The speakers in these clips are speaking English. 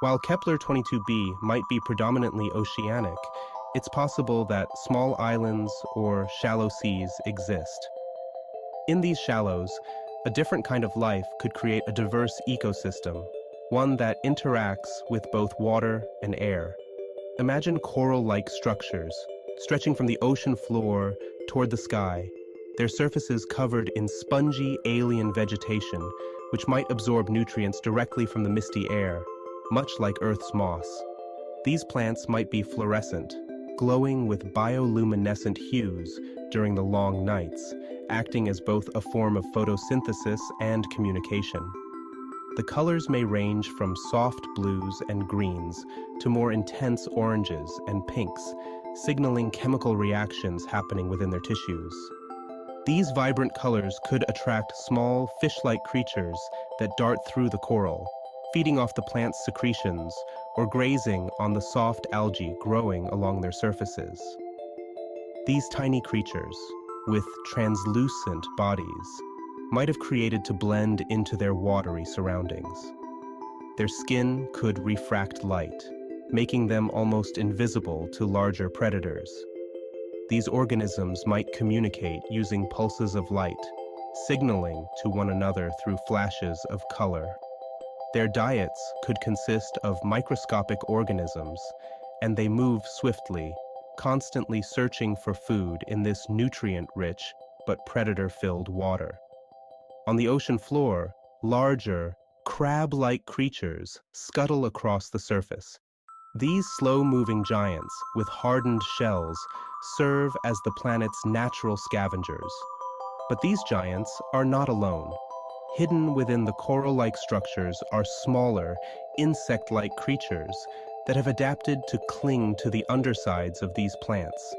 While Kepler-22b might be predominantly oceanic, it's possible that small islands or shallow seas exist. In these shallows, a different kind of life could create a diverse ecosystem, one that interacts with both water and air. Imagine coral-like structures, stretching from the ocean floor toward the sky, their surfaces covered in spongy alien vegetation, which might absorb nutrients directly from the misty air, much like Earth's moss. These plants might be fluorescent, glowing with bioluminescent hues during the long nights, acting as both a form of photosynthesis and communication. The colors may range from soft blues and greens to more intense oranges and pinks, signaling chemical reactions happening within their tissues. These vibrant colors could attract small fish-like creatures that dart through the coral, feeding off the plant's secretions or grazing on the soft algae growing along their surfaces. These tiny creatures, with translucent bodies, might have created to blend into their watery surroundings. Their skin could refract light, making them almost invisible to larger predators. These organisms might communicate using pulses of light, signaling to one another through flashes of color. Their diets could consist of microscopic organisms, and they move swiftly, constantly searching for food in this nutrient-rich but predator-filled water. On the ocean floor, larger, crab-like creatures scuttle across the surface. These slow-moving giants, with hardened shells, serve as the planet's natural scavengers. But these giants are not alone. Hidden within the coral-like structures are smaller, insect-like creatures that have adapted to cling to the undersides of these plants.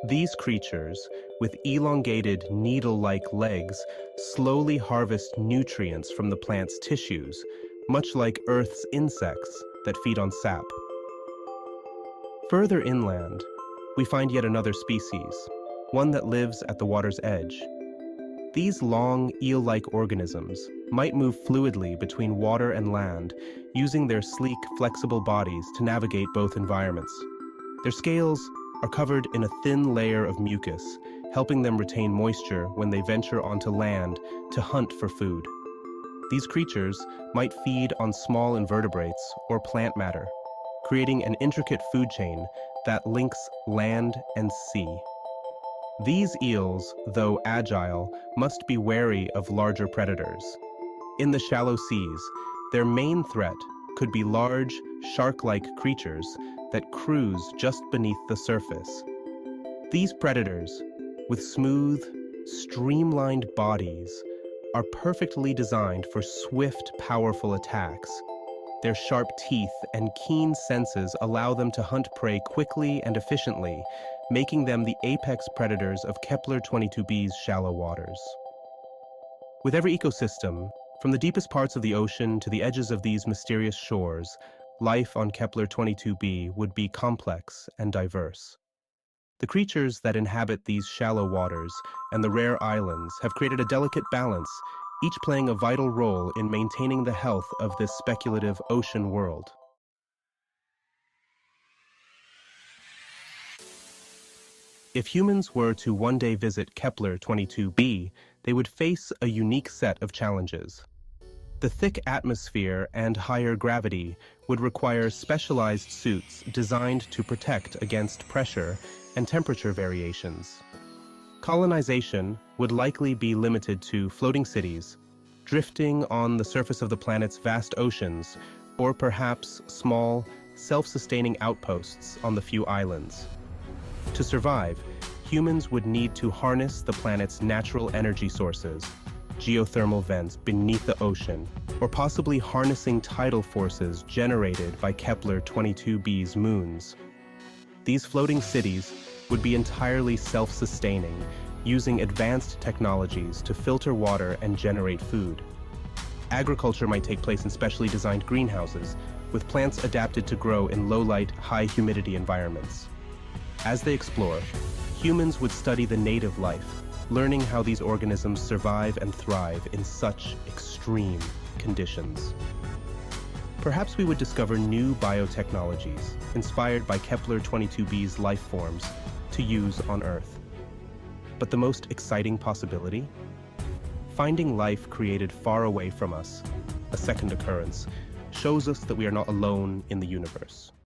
These creatures, with elongated needle-like legs, slowly harvest nutrients from the plant's tissues, much like Earth's insects that feed on sap. Further inland, we find yet another species, one that lives at the water's edge. These long, eel-like organisms might move fluidly between water and land, using their sleek, flexible bodies to navigate both environments. Their scales are covered in a thin layer of mucus, helping them retain moisture when they venture onto land to hunt for food. These creatures might feed on small invertebrates or plant matter, creating an intricate food chain that links land and sea. These eels, though agile, must be wary of larger predators. In the shallow seas, their main threat could be large, shark-like creatures that cruise just beneath the surface. These predators, with smooth, streamlined bodies, are perfectly designed for swift, powerful attacks. Their sharp teeth and keen senses allow them to hunt prey quickly and efficiently, making them the apex predators of Kepler-22b's shallow waters. With every ecosystem, from the deepest parts of the ocean to the edges of these mysterious shores, life on Kepler-22b would be complex and diverse. The creatures that inhabit these shallow waters and the rare islands have created a delicate balance, each playing a vital role in maintaining the health of this speculative ocean world. If humans were to one day visit Kepler-22b, they would face a unique set of challenges. The thick atmosphere and higher gravity would require specialized suits designed to protect against pressure and temperature variations. Colonization would likely be limited to floating cities, drifting on the surface of the planet's vast oceans, or perhaps small, self-sustaining outposts on the few islands. To survive, humans would need to harness the planet's natural energy sources, geothermal vents beneath the ocean, or possibly harnessing tidal forces generated by Kepler-22b's moons. These floating cities would be entirely self-sustaining, using advanced technologies to filter water and generate food. Agriculture might take place in specially designed greenhouses, with plants adapted to grow in low-light, high-humidity environments. As they explore, humans would study the native life, learning how these organisms survive and thrive in such extreme conditions. Perhaps we would discover new biotechnologies inspired by Kepler-22b's life forms to use on Earth. But the most exciting possibility? Finding life created far away from us, a second occurrence, shows us that we are not alone in the universe.